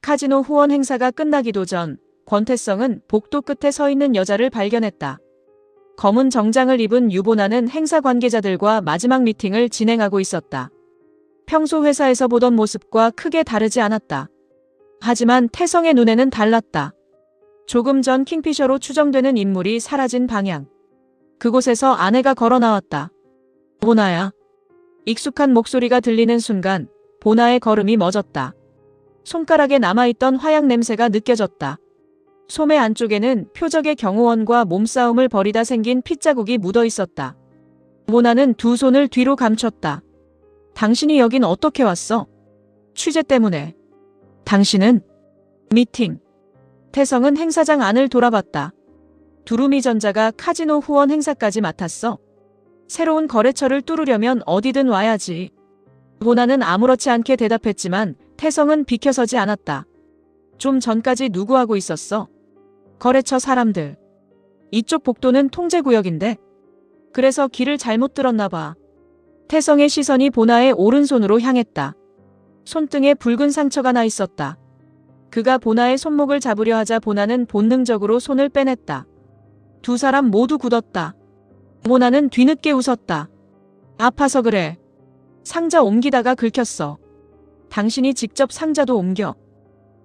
카지노 후원 행사가 끝나기도 전 권태성은 복도 끝에 서 있는 여자를 발견했다. 검은 정장을 입은 유보나는 행사 관계자들과 마지막 미팅을 진행하고 있었다. 평소 회사에서 보던 모습과 크게 다르지 않았다. 하지만 태성의 눈에는 달랐다. 조금 전 킹피셔로 추정되는 인물이 사라진 방향. 그곳에서 아내가 걸어 나왔다. 보나야. 익숙한 목소리가 들리는 순간 보나의 걸음이 멎었다. 손가락에 남아있던 화약 냄새가 느껴졌다. 소매 안쪽에는 표적의 경호원과 몸싸움을 벌이다 생긴 핏자국이 묻어 있었다. 보나는 두 손을 뒤로 감췄다. 당신이 여긴 어떻게 왔어? 취재 때문에. 당신은? 미팅. 태성은 행사장 안을 돌아봤다. 두루미전자가 카지노 후원 행사까지 맡았어. 새로운 거래처를 뚫으려면 어디든 와야지. 보나는 아무렇지 않게 대답했지만 태성은 비켜서지 않았다. 좀 전까지 누구하고 있었어? 거래처 사람들. 이쪽 복도는 통제구역인데. 그래서 길을 잘못 들었나 봐. 태성의 시선이 보나의 오른손으로 향했다. 손등에 붉은 상처가 나 있었다. 그가 보나의 손목을 잡으려 하자 보나는 본능적으로 손을 빼냈다. 두 사람 모두 굳었다. 보나는 뒤늦게 웃었다. 아파서 그래. 상자 옮기다가 긁혔어. 당신이 직접 상자도 옮겨.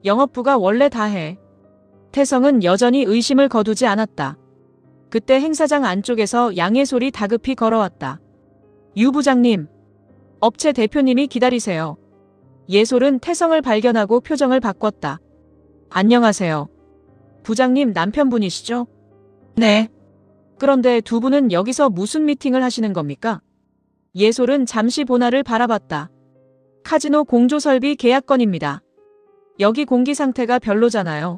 영업부가 원래 다 해. 태성은 여전히 의심을 거두지 않았다. 그때 행사장 안쪽에서 양해솔이 다급히 걸어왔다. 유 부장님. 업체 대표님이 기다리세요. 예솔은 태성을 발견하고 표정을 바꿨다. 안녕하세요. 부장님 남편분이시죠? 네. 그런데 두 분은 여기서 무슨 미팅을 하시는 겁니까? 예솔은 잠시 보나를 바라봤다. 카지노 공조설비 계약건입니다. 여기 공기 상태가 별로잖아요.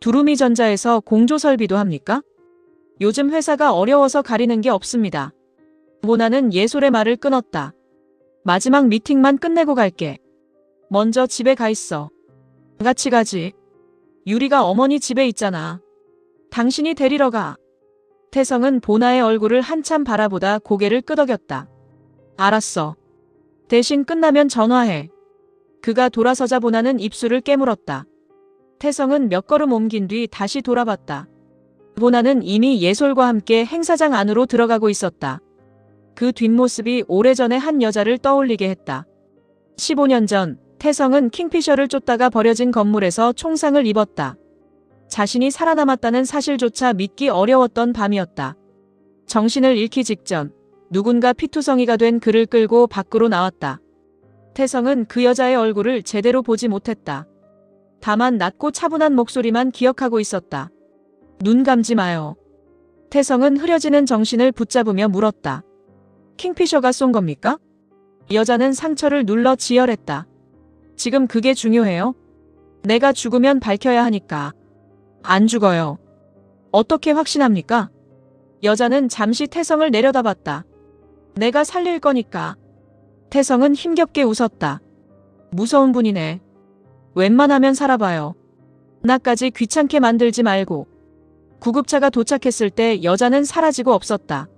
두루미전자에서 공조설비도 합니까? 요즘 회사가 어려워서 가리는 게 없습니다. 보나는 예솔의 말을 끊었다. 마지막 미팅만 끝내고 갈게. 먼저 집에 가 있어. 같이 가지. 유리가 어머니 집에 있잖아. 당신이 데리러 가. 태성은 보나의 얼굴을 한참 바라보다 고개를 끄덕였다. 알았어. 대신 끝나면 전화해. 그가 돌아서자 보나는 입술을 깨물었다. 태성은 몇 걸음 옮긴 뒤 다시 돌아봤다. 보나는 이미 예솔과 함께 행사장 안으로 들어가고 있었다. 그 뒷모습이 오래전에 한 여자를 떠올리게 했다. 15년 전 태성은 킹피셔를 쫓다가 버려진 건물에서 총상을 입었다. 자신이 살아남았다는 사실조차 믿기 어려웠던 밤이었다. 정신을 잃기 직전 누군가 피투성이가 된 그를 끌고 밖으로 나왔다. 태성은 그 여자의 얼굴을 제대로 보지 못했다. 다만 낮고 차분한 목소리만 기억하고 있었다. 눈 감지 마요. 태성은 흐려지는 정신을 붙잡으며 물었다. 킹피셔가 쏜 겁니까? 여자는 상처를 눌러 지혈했다. 지금 그게 중요해요? 내가 죽으면 밝혀야 하니까. 안 죽어요. 어떻게 확신합니까? 여자는 잠시 태성을 내려다봤다. 내가 살릴 거니까. 태성은 힘겹게 웃었다. 무서운 분이네. 웬만하면 살아봐요. 나까지 귀찮게 만들지 말고. 구급차가 도착했을 때 여자는 사라지고 없었다.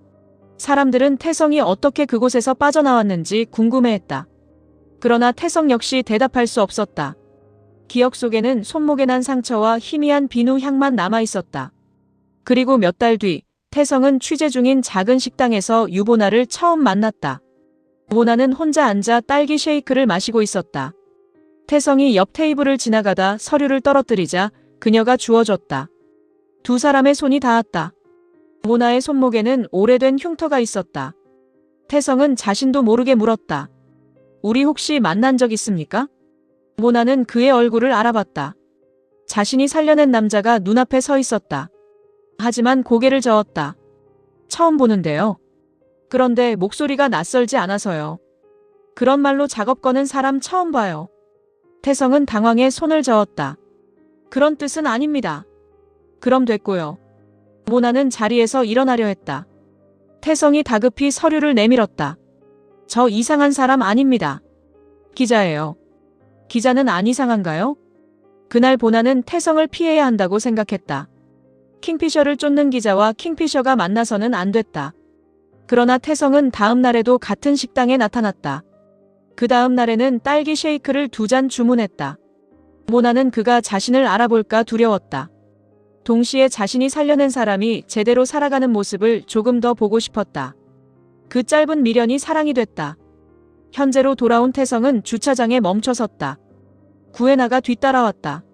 사람들은 태성이 어떻게 그곳에서 빠져나왔는지 궁금해했다. 그러나 태성 역시 대답할 수 없었다. 기억 속에는 손목에 난 상처와 희미한 비누 향만 남아있었다. 그리고 몇 달 뒤 태성은 취재 중인 작은 식당에서 유보나를 처음 만났다. 유보나는 혼자 앉아 딸기 쉐이크를 마시고 있었다. 태성이 옆 테이블을 지나가다 서류를 떨어뜨리자 그녀가 주워줬다. 두 사람의 손이 닿았다. 유보나의 손목에는 오래된 흉터가 있었다. 태성은 자신도 모르게 물었다. 우리 혹시 만난 적 있습니까? 유보나는 그의 얼굴을 알아봤다. 자신이 살려낸 남자가 눈앞에 서 있었다. 하지만 고개를 저었다. 처음 보는데요. 그런데 목소리가 낯설지 않아서요. 그런 말로 작업 거는 사람 처음 봐요. 태성은 당황해 손을 저었다. 그런 뜻은 아닙니다. 그럼 됐고요. 유보나는 자리에서 일어나려 했다. 태성이 다급히 서류를 내밀었다. 저 이상한 사람 아닙니다. 기자예요. 기자는 안 이상한가요? 그날 보나는 태성을 피해야 한다고 생각했다. 킹피셔를 쫓는 기자와 킹피셔가 만나서는 안 됐다. 그러나 태성은 다음 날에도 같은 식당에 나타났다. 그 다음 날에는 딸기 쉐이크를 2잔 주문했다. 모나는 그가 자신을 알아볼까 두려웠다. 동시에 자신이 살려낸 사람이 제대로 살아가는 모습을 조금 더 보고 싶었다. 그 짧은 미련이 사랑이 됐다. 현재로 돌아온 태성은 주차장에 멈춰섰다. 구애나가 뒤따라왔다.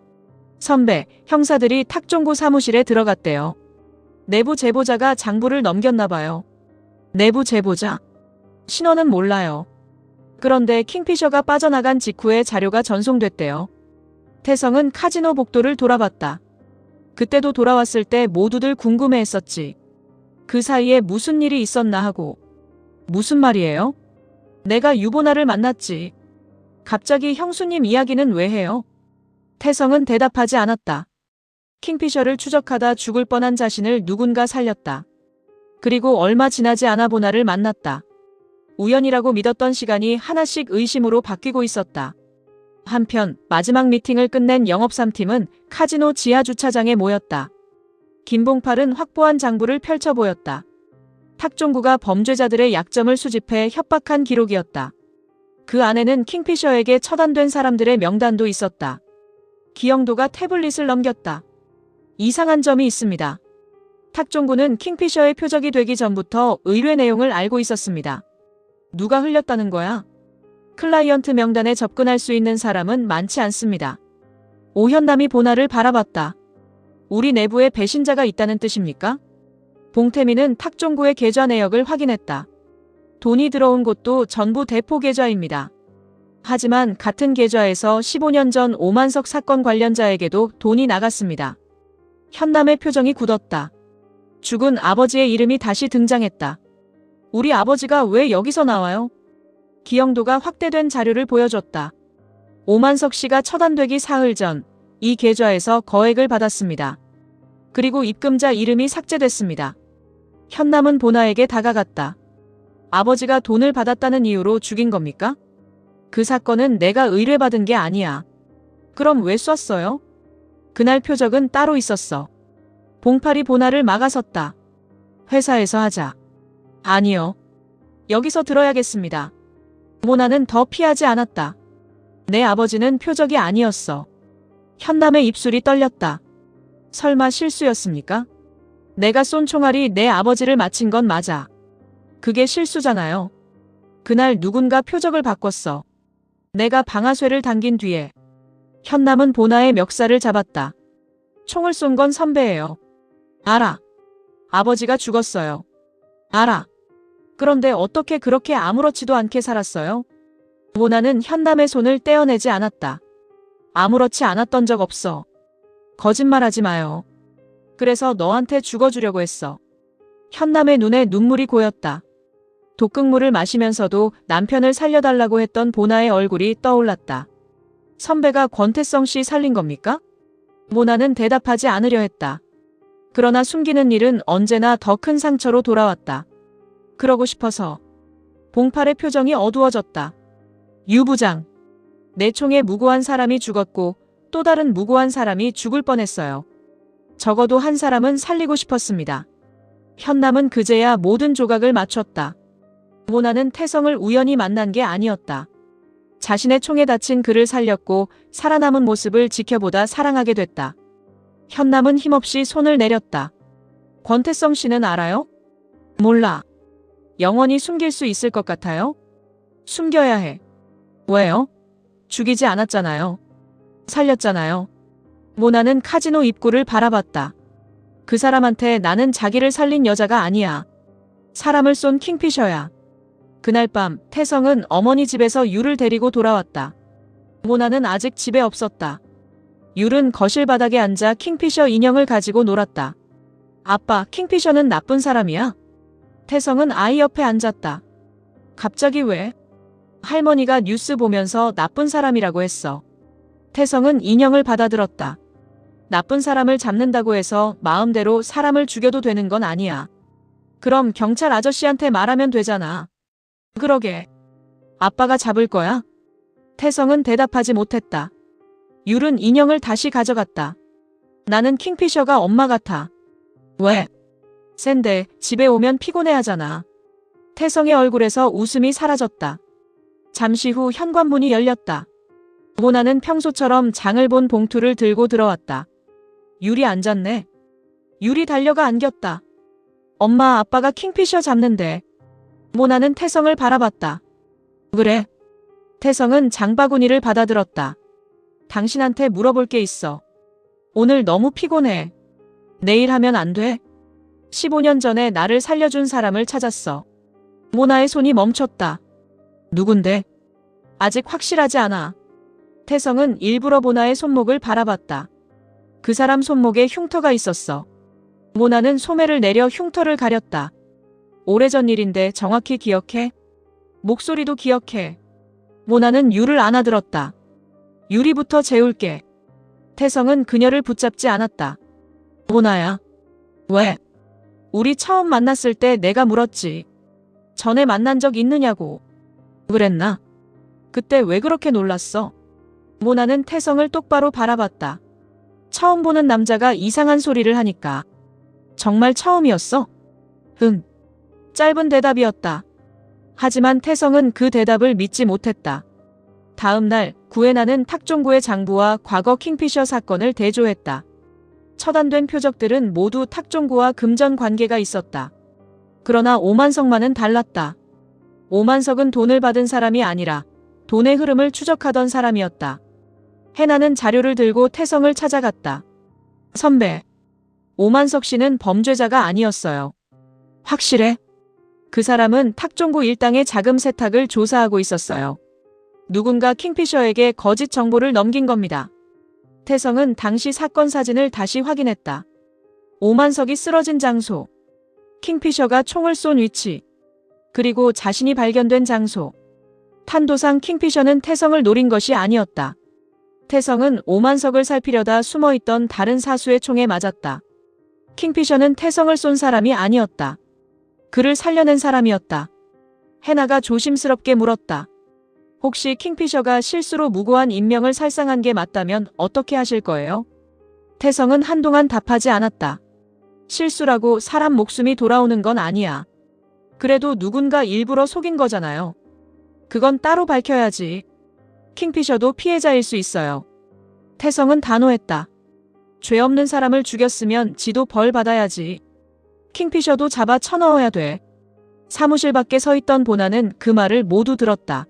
선배, 형사들이 탁종구 사무실에 들어갔대요. 내부 제보자가 장부를 넘겼나 봐요. 내부 제보자? 신원은 몰라요. 그런데 킹피셔가 빠져나간 직후에 자료가 전송됐대요. 태성은 카지노 복도를 돌아봤다. 그때도 돌아왔을 때 모두들 궁금해했었지. 그 사이에 무슨 일이 있었나 하고. 무슨 말이에요? 내가 유보나를 만났지. 갑자기 형수님 이야기는 왜 해요? 태성은 대답하지 않았다. 킹피셔를 추적하다 죽을 뻔한 자신을 누군가 살렸다. 그리고 얼마 지나지 않아 보나를 만났다. 우연이라고 믿었던 시간이 하나씩 의심으로 바뀌고 있었다. 한편 마지막 미팅을 끝낸 영업 3팀은 카지노 지하 주차장에 모였다. 김봉팔은 확보한 장부를 펼쳐 보였다. 탁종구가 범죄자들의 약점을 수집해 협박한 기록이었다. 그 안에는 킹피셔에게 처단된 사람들의 명단도 있었다. 기영도가 태블릿을 넘겼다. 이상한 점이 있습니다. 탁종구는 킹피셔의 표적이 되기 전부터 의뢰 내용을 알고 있었습니다. 누가 흘렸다는 거야? 클라이언트 명단에 접근할 수 있는 사람은 많지 않습니다. 오현남이 보나를 바라봤다. 우리 내부에 배신자가 있다는 뜻입니까? 봉태민은 탁종구의 계좌 내역을 확인했다. 돈이 들어온 곳도 전부 대포 계좌입니다. 하지만 같은 계좌에서 15년 전 오만석 사건 관련자에게도 돈이 나갔습니다. 현남의 표정이 굳었다. 죽은 아버지의 이름이 다시 등장했다. 우리 아버지가 왜 여기서 나와요? 기영도가 확대된 자료를 보여줬다. 오만석 씨가 처단되기 사흘 전 이 계좌에서 거액을 받았습니다. 그리고 입금자 이름이 삭제됐습니다. 현남은 보나에게 다가갔다. 아버지가 돈을 받았다는 이유로 죽인 겁니까? 그 사건은 내가 의뢰받은 게 아니야. 그럼 왜 쐈어요? 그날 표적은 따로 있었어. 봉팔이 보나를 막아섰다. 회사에서 하자. 아니요. 여기서 들어야겠습니다. 모나는 더 피하지 않았다. 내 아버지는 표적이 아니었어. 현남의 입술이 떨렸다. 설마 실수였습니까? 내가 쏜 총알이 내 아버지를 맞힌 건 맞아. 그게 실수잖아요. 그날 누군가 표적을 바꿨어. 내가 방아쇠를 당긴 뒤에. 현남은 보나의 멱살을 잡았다. 총을 쏜 건 선배예요. 알아. 아버지가 죽었어요. 알아. 그런데 어떻게 그렇게 아무렇지도 않게 살았어요? 보나는 현남의 손을 떼어내지 않았다. 아무렇지 않았던 적 없어. 거짓말하지 마요. 그래서 너한테 죽어주려고 했어. 현남의 눈에 눈물이 고였다. 독극물을 마시면서도 남편을 살려달라고 했던 보나의 얼굴이 떠올랐다. 선배가 권태성 씨 살린 겁니까? 모나는 대답하지 않으려 했다. 그러나 숨기는 일은 언제나 더 큰 상처로 돌아왔다. 그러고 싶어서. 봉팔의 표정이 어두워졌다. 유 부장. 내 총에 무고한 사람이 죽었고 또 다른 무고한 사람이 죽을 뻔했어요. 적어도 한 사람은 살리고 싶었습니다. 현남은 그제야 모든 조각을 맞췄다. 모나는 태성을 우연히 만난 게 아니었다. 자신의 총에 다친 그를 살렸고 살아남은 모습을 지켜보다 사랑하게 됐다. 현남은 힘없이 손을 내렸다. 권태성 씨는 알아요? 몰라. 영원히 숨길 수 있을 것 같아요? 숨겨야 해. 왜요? 죽이지 않았잖아요. 살렸잖아요. 모나는 카지노 입구를 바라봤다. 그 사람한테 나는 자기를 살린 여자가 아니야. 사람을 쏜 킹피셔야. 그날 밤 태성은 어머니 집에서 유를 데리고 돌아왔다. 모나는 아직 집에 없었다. 율은 거실 바닥에 앉아 킹피셔 인형을 가지고 놀았다. 아빠, 킹피셔는 나쁜 사람이야? 태성은 아이 옆에 앉았다. 갑자기 왜? 할머니가 뉴스 보면서 나쁜 사람이라고 했어. 태성은 인형을 받아들었다. 나쁜 사람을 잡는다고 해서 마음대로 사람을 죽여도 되는 건 아니야. 그럼 경찰 아저씨한테 말하면 되잖아. 그러게. 아빠가 잡을 거야? 태성은 대답하지 못했다. 율은 인형을 다시 가져갔다. 나는 킹피셔가 엄마 같아. 왜? 센데 집에 오면 피곤해하잖아. 태성의 얼굴에서 웃음이 사라졌다. 잠시 후 현관문이 열렸다. 모나는 평소처럼 장을 본 봉투를 들고 들어왔다. 율이 앉았네. 율이 달려가 안겼다. 엄마, 아빠가 킹피셔 잡는데. 모나는 태성을 바라봤다. 그래. 태성은 장바구니를 받아들었다. 당신한테 물어볼 게 있어. 오늘 너무 피곤해. 내일 하면 안 돼? 15년 전에 나를 살려준 사람을 찾았어. 모나의 손이 멈췄다. 누군데? 아직 확실하지 않아. 태성은 일부러 모나의 손목을 바라봤다. 그 사람 손목에 흉터가 있었어. 모나는 소매를 내려 흉터를 가렸다. 오래전 일인데 정확히 기억해? 목소리도 기억해. 모나는 율을 안아들었다. 율이부터 재울게. 태성은 그녀를 붙잡지 않았다. 모나야. 왜? 우리 처음 만났을 때 내가 물었지. 전에 만난 적 있느냐고. 그랬나? 그때 왜 그렇게 놀랐어? 모나는 태성을 똑바로 바라봤다. 처음 보는 남자가 이상한 소리를 하니까. 정말 처음이었어? 응. 짧은 대답이었다. 하지만 태성은 그 대답을 믿지 못했다. 다음 날 구애나는 탁종구의 장부와 과거 킹피셔 사건을 대조했다. 처단된 표적들은 모두 탁종구와 금전 관계가 있었다. 그러나 오만석만은 달랐다. 오만석은 돈을 받은 사람이 아니라 돈의 흐름을 추적하던 사람이었다. 해나는 자료를 들고 태성을 찾아갔다. 선배, 오만석 씨는 범죄자가 아니었어요. 확실해? 그 사람은 탁종구 일당의 자금 세탁을 조사하고 있었어요. 누군가 킹피셔에게 거짓 정보를 넘긴 겁니다. 태성은 당시 사건 사진을 다시 확인했다. 오만석이 쓰러진 장소, 킹피셔가 총을 쏜 위치, 그리고 자신이 발견된 장소. 판도상 킹피셔는 태성을 노린 것이 아니었다. 태성은 오만석을 살피려다 숨어있던 다른 사수의 총에 맞았다. 킹피셔는 태성을 쏜 사람이 아니었다. 그를 살려낸 사람이었다. 해나가 조심스럽게 물었다. 혹시 킹피셔가 실수로 무고한 인명을 살상한 게 맞다면 어떻게 하실 거예요? 태성은 한동안 답하지 않았다. 실수라고 사람 목숨이 돌아오는 건 아니야. 그래도 누군가 일부러 속인 거잖아요. 그건 따로 밝혀야지. 킹피셔도 피해자일 수 있어요. 태성은 단호했다. 죄 없는 사람을 죽였으면 지도 벌 받아야지. 킹피셔도 잡아 쳐넣어야 돼. 사무실 밖에 서 있던 보나는 그 말을 모두 들었다.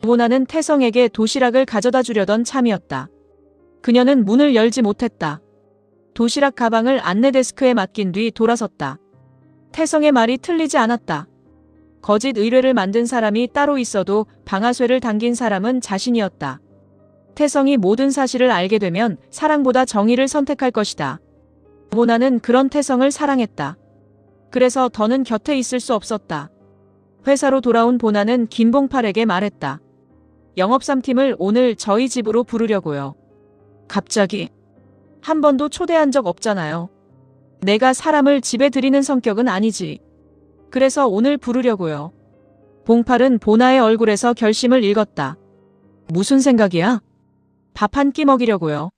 보나는 태성에게 도시락을 가져다 주려던 참이었다. 그녀는 문을 열지 못했다. 도시락 가방을 안내 데스크에 맡긴 뒤 돌아섰다. 태성의 말이 틀리지 않았다. 거짓 의뢰를 만든 사람이 따로 있어도 방아쇠를 당긴 사람은 자신이었다. 태성이 모든 사실을 알게 되면 사랑보다 정의를 선택할 것이다. 보나는 그런 태성을 사랑했다. 그래서 더는 곁에 있을 수 없었다. 회사로 돌아온 보나는 김봉팔에게 말했다. 영업 3팀을 오늘 저희 집으로 부르려고요. 갑자기? 한 번도 초대한 적 없잖아요. 내가 사람을 집에 들이는 성격은 아니지. 그래서 오늘 부르려고요. 봉팔은 보나의 얼굴에서 결심을 읽었다. 무슨 생각이야? 밥 한 끼 먹이려고요.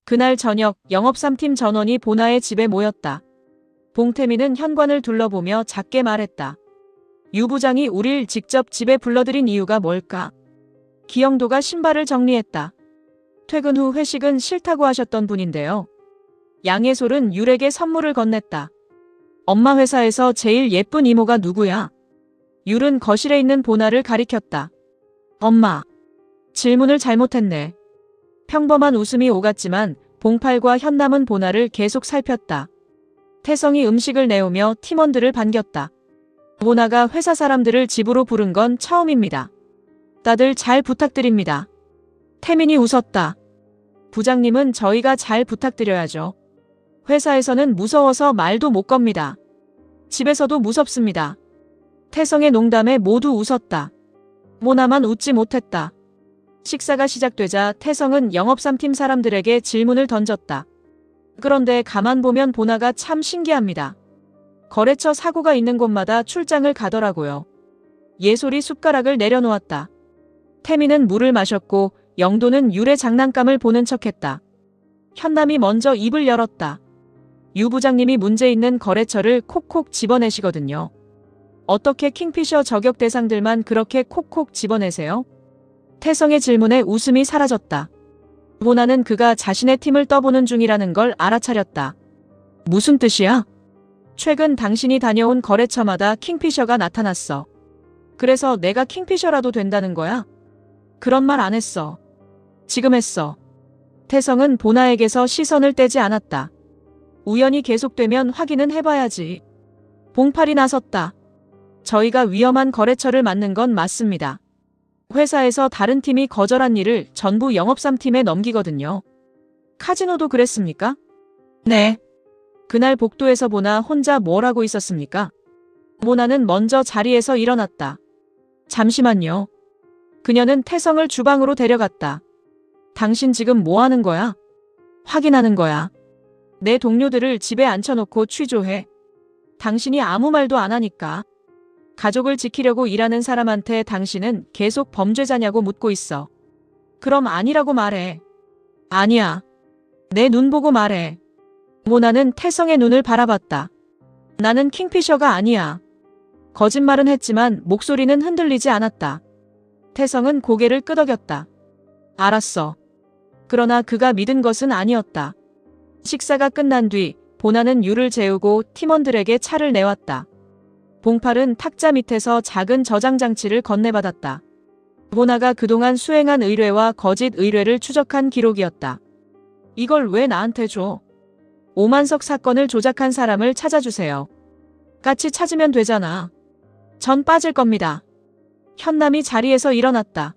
그날 저녁 영업 3팀 전원이 보나의 집에 모였다. 봉태민은 현관을 둘러보며 작게 말했다. 유 부장이 우릴 직접 집에 불러들인 이유가 뭘까? 기영도가 신발을 정리했다. 퇴근 후 회식은 싫다고 하셨던 분인데요. 양해솔은 율에게 선물을 건넸다. 엄마 회사에서 제일 예쁜 이모가 누구야? 율은 거실에 있는 보나를 가리켰다. 엄마. 질문을 잘못했네. 평범한 웃음이 오갔지만 봉팔과 현남은 보나를 계속 살폈다. 태성이 음식을 내오며 팀원들을 반겼다. 보나가 회사 사람들을 집으로 부른 건 처음입니다. 다들 잘 부탁드립니다. 태민이 웃었다. 부장님은 저희가 잘 부탁드려야죠. 회사에서는 무서워서 말도 못 겁니다. 집에서도 무섭습니다. 태성의 농담에 모두 웃었다. 모나만 웃지 못했다. 식사가 시작되자 태성은 영업 3팀 사람들에게 질문을 던졌다. 그런데 가만 보면 보나가 참 신기합니다. 거래처 사고가 있는 곳마다 출장을 가더라고요. 예솔이 숟가락을 내려놓았다. 태민은 물을 마셨고 영도는 율의 장난감을 보는 척했다. 현남이 먼저 입을 열었다. 유 부장님이 문제 있는 거래처를 콕콕 집어내시거든요. 어떻게 킹피셔 저격 대상들만 그렇게 콕콕 집어내세요? 태성의 질문에 웃음이 사라졌다. 보나는 그가 자신의 팀을 떠보는 중이라는 걸 알아차렸다. 무슨 뜻이야? 최근 당신이 다녀온 거래처마다 킹피셔가 나타났어. 그래서 내가 킹피셔라도 된다는 거야? 그런 말 안 했어. 지금 했어. 태성은 보나에게서 시선을 떼지 않았다. 우연히 계속되면 확인은 해봐야지. 봉팔이 나섰다. 저희가 위험한 거래처를 맡는 건 맞습니다. 회사에서 다른 팀이 거절한 일을 전부 영업삼팀에 넘기거든요. 카지노도 그랬습니까? 네. 그날 복도에서 보나 혼자 뭘 하고 있었습니까? 모나는 먼저 자리에서 일어났다. 잠시만요. 그녀는 태성을 주방으로 데려갔다. 당신 지금 뭐 하는 거야? 확인하는 거야. 내 동료들을 집에 앉혀놓고 취조해. 당신이 아무 말도 안 하니까. 가족을 지키려고 일하는 사람한테 당신은 계속 범죄자냐고 묻고 있어. 그럼 아니라고 말해. 아니야. 내 눈 보고 말해. 모나는 태성의 눈을 바라봤다. 나는 킹피셔가 아니야. 거짓말은 했지만 목소리는 흔들리지 않았다. 태성은 고개를 끄덕였다. 알았어. 그러나 그가 믿은 것은 아니었다. 식사가 끝난 뒤 보나는 유를 재우고 팀원들에게 차를 내왔다. 봉팔은 탁자 밑에서 작은 저장 장치를 건네받았다. 보나가 그동안 수행한 의뢰와 거짓 의뢰를 추적한 기록이었다. 이걸 왜 나한테 줘? 오만석 사건을 조작한 사람을 찾아주세요. 같이 찾으면 되잖아. 전 빠질 겁니다. 현남이 자리에서 일어났다.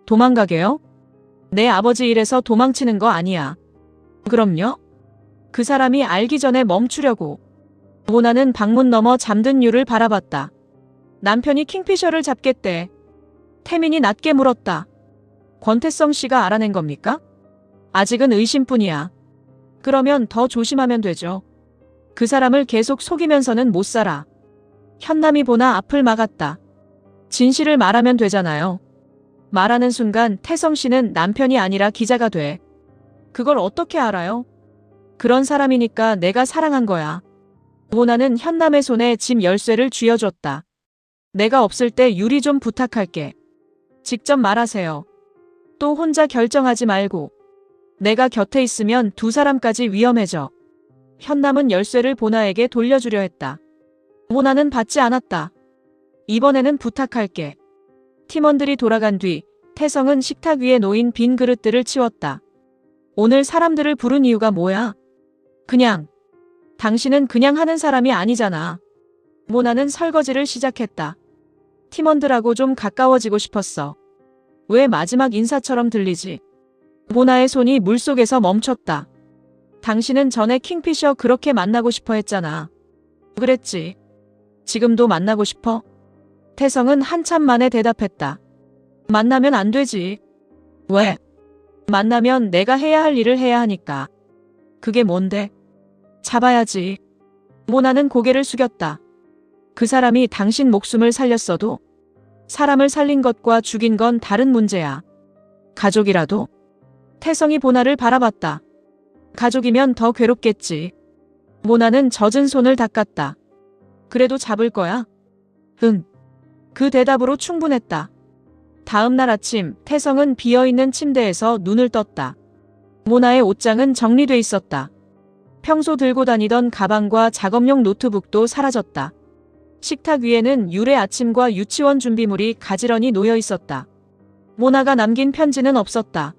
도망가게요? 내 아버지 일에서 도망치는 거 아니야. 그럼요? 그 사람이 알기 전에 멈추려고. 모나는 방문 너머 잠든 유를 바라봤다. 남편이 킹피셔를 잡겠대. 태민이 낮게 물었다. 권태성 씨가 알아낸 겁니까? 아직은 의심뿐이야. 그러면 더 조심하면 되죠. 그 사람을 계속 속이면서는 못 살아. 현남이 보나 앞을 막았다. 진실을 말하면 되잖아요. 말하는 순간 태성 씨는 남편이 아니라 기자가 돼. 그걸 어떻게 알아요? 그런 사람이니까 내가 사랑한 거야. 모나는 현남의 손에 집 열쇠를 쥐어줬다. 내가 없을 때 유리 좀 부탁할게. 직접 말하세요. 또 혼자 결정하지 말고. 내가 곁에 있으면 두 사람까지 위험해져. 현남은 열쇠를 보나에게 돌려주려 했다. 보나는 받지 않았다. 이번에는 부탁할게. 팀원들이 돌아간 뒤 태성은 식탁 위에 놓인 빈 그릇들을 치웠다. 오늘 사람들을 부른 이유가 뭐야? 그냥. 당신은 그냥 하는 사람이 아니잖아. 모나는 설거지를 시작했다. 팀원들하고 좀 가까워지고 싶었어. 왜 마지막 인사처럼 들리지? 모나의 손이 물속에서 멈췄다. 당신은 전에 킹피셔 그렇게 만나고 싶어 했잖아. 그랬지. 지금도 만나고 싶어? 태성은 한참 만에 대답했다. 만나면 안 되지. 왜? 만나면 내가 해야 할 일을 해야 하니까. 그게 뭔데? 잡아야지. 모나는 고개를 숙였다. 그 사람이 당신 목숨을 살렸어도 사람을 살린 것과 죽인 건 다른 문제야. 가족이라도? 태성이 보나를 바라봤다. 가족이면 더 괴롭겠지. 모나는 젖은 손을 닦았다. 그래도 잡을 거야? 응. 그 대답으로 충분했다. 다음 날 아침 태성은 비어있는 침대에서 눈을 떴다. 모나의 옷장은 정리돼 있었다. 평소 들고 다니던 가방과 작업용 노트북도 사라졌다. 식탁 위에는 유래 아침과 유치원 준비물이 가지런히 놓여 있었다. 모나가 남긴 편지는 없었다.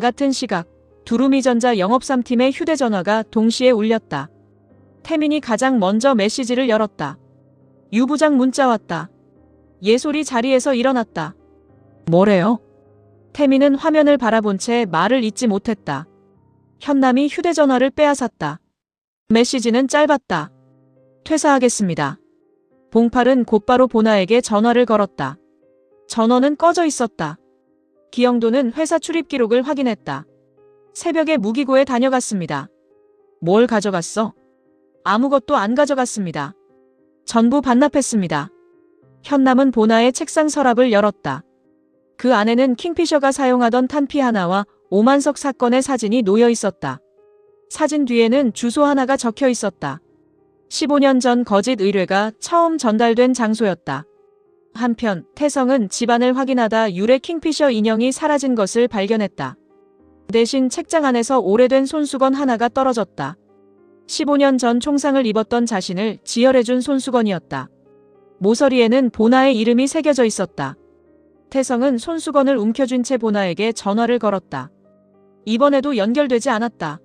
같은 시각 두루미전자 영업삼팀의 휴대전화가 동시에 울렸다. 태민이 가장 먼저 메시지를 열었다. 유 부장 문자 왔다. 예솔이 자리에서 일어났다. 뭐래요? 태민은 화면을 바라본 채 말을 잇지 못했다. 현남이 휴대전화를 빼앗았다. 메시지는 짧았다. 퇴사하겠습니다. 봉팔은 곧바로 보나에게 전화를 걸었다. 전원은 꺼져 있었다. 기영도는 회사 출입 기록을 확인했다. 새벽에 무기고에 다녀갔습니다. 뭘 가져갔어? 아무것도 안 가져갔습니다. 전부 반납했습니다. 현남은 보나의 책상 서랍을 열었다. 그 안에는 킹피셔가 사용하던 탄피 하나와 오만석 사건의 사진이 놓여 있었다. 사진 뒤에는 주소 하나가 적혀 있었다. 15년 전 거짓 의뢰가 처음 전달된 장소였다. 한편 태성은 집안을 확인하다 유래 킹피셔 인형이 사라진 것을 발견했다. 대신 책장 안에서 오래된 손수건 하나가 떨어졌다. 15년 전 총상을 입었던 자신을 지혈해준 손수건이었다. 모서리에는 보나의 이름이 새겨져 있었다. 태성은 손수건을 움켜쥔 채 보나에게 전화를 걸었다. 이번에도 연결되지 않았다.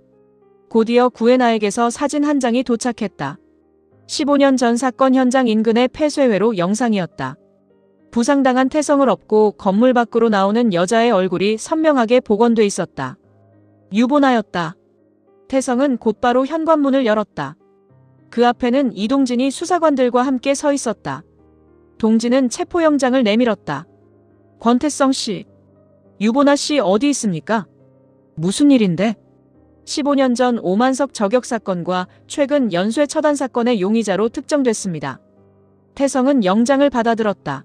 곧이어 구애나에게서 사진 한 장이 도착했다. 15년 전 사건 현장 인근의 폐쇄회로 영상이었다. 부상당한 태성을 업고 건물 밖으로 나오는 여자의 얼굴이 선명하게 복원돼 있었다. 유보나였다. 태성은 곧바로 현관문을 열었다. 그 앞에는 이동진이 수사관들과 함께 서 있었다. 동진은 체포영장을 내밀었다. 권태성 씨, 유보나 씨 어디 있습니까? 무슨 일인데? 15년 전 오만석 저격 사건과 최근 연쇄 처단 사건의 용의자로 특정됐습니다. 태성은 영장을 받아들었다.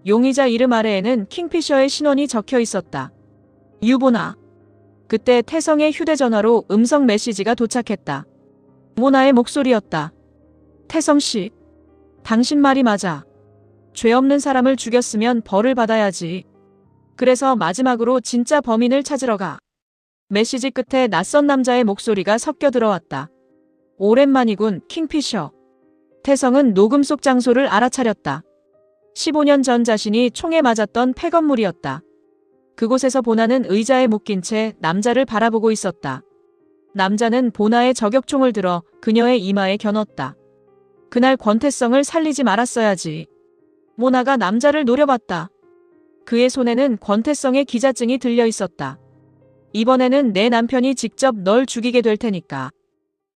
용의자 이름 아래에는 킹피셔의 신원이 적혀 있었다. 유보나. 그때 태성의 휴대전화로 음성 메시지가 도착했다. 모나의 목소리였다. 태성 씨, 당신 말이 맞아. 죄 없는 사람을 죽였으면 벌을 받아야지. 그래서 마지막으로 진짜 범인을 찾으러 가. 메시지 끝에 낯선 남자의 목소리가 섞여 들어왔다. 오랜만이군, 킹피셔. 태성은 녹음 속 장소를 알아차렸다. 15년 전 자신이 총에 맞았던 폐건물이었다. 그곳에서 보나는 의자에 묶인 채 남자를 바라보고 있었다. 남자는 보나의 저격총을 들어 그녀의 이마에 겨눴다. 그날 권태성을 살리지 말았어야지. 모나가 남자를 노려봤다. 그의 손에는 권태성의 기자증이 들려 있었다. 이번에는 내 남편이 직접 널 죽이게 될 테니까.